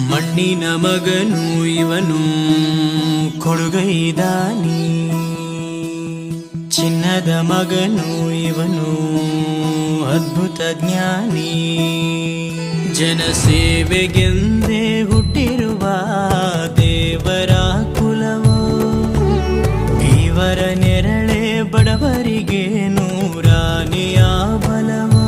ಮಣ್ಣಿನ ಮಗನು ಇವನು ಕೊಡುಗೈದಾನಿ, ಚಿನ್ನದ ಮಗನು ಇವನು ಅದ್ಭುತ ಜ್ಞಾನಿ. ಜನಸೇವೆಗೆಂದೇ ಹುಟ್ಟಿರುವ ದೇವರ ಕುಲವೋ, ಇವರ ನೆರಳೆ ಬಡವರಿಗೆ ನೂರಾನೆಯ ಬಲವೋ.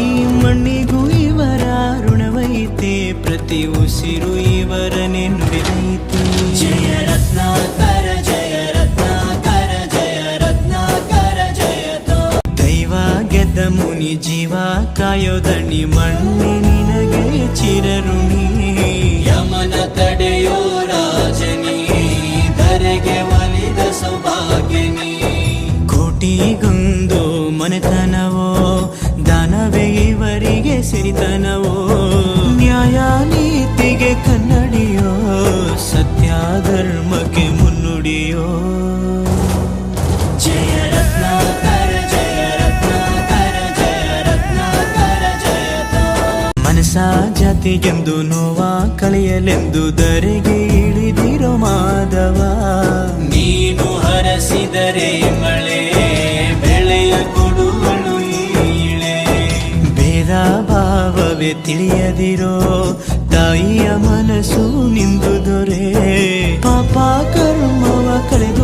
ಈ ಮಣ್ಣಿಗೂ ಇವರ ಋಣವೈತೆ, ಪ್ರತಿ ಉಸಿರು ಇವರನೆ ನುಡಿದೈತೆ. ಜಯ ರತ್ನಾಕರ ಜಯ ರತ್ನಾಕರ ಜಯ ರತ್ನಾಕರ ಜಯತೋ. ದೈವ ಗೆದ್ದ ಮುನಿ ಜೀವ ಕಾಯೋದಣಿ, ಮಣ್ಣಿ ನಿನಗೆ ಚಿರಋಣಿ. ಯಮನ ತಡೆಯೋ ರಾಜನಿ, ಧರೆಗೆ ಒಲಿದ ಸೌಭಾಗ್ಯನಿ. ಕೋಟಿಗೊಂದು ಮನೆತನವೋ, ದಾನವೇ ಇವರಿಗೆ ಸಿರಿತನವೋ. ನ್ಯಾಯ ನೀತಿಗೆ ಕನ್ನಡಿಯೋ, ಸತ್ಯ ಧರ್ಮಕ್ಕೆ ಮುನ್ನುಡಿಯೋ. ಜಯ ರತ್ನಾಕರ ಜಯ ರತ್ನಾಕರ ಜಯ ರತ್ನಾಕರ ಜಯತೋ. ಮನಸ ಜಾತಿಗೆಂದು ನೋವ ಕಳೆಯಲೆಂದು ಧರೆಗೆ ಇಳಿದಿರೋ ಮಾಧವ. ನೀನು ಹರಸಿದರೆ ಮಳೆ ಬೆಳೆಯ ಕೊಡುವಳು ಈಳೆ. ಭೇದ ಭಾವವೇ ತಿಳಿಯದಿರೋ ತಾಯಿಯ ಮನಸ್ಸು ನಿಂದು ದೊರೆ. ಪಾಪ ಕರ್ಮವ ಕಳೆದು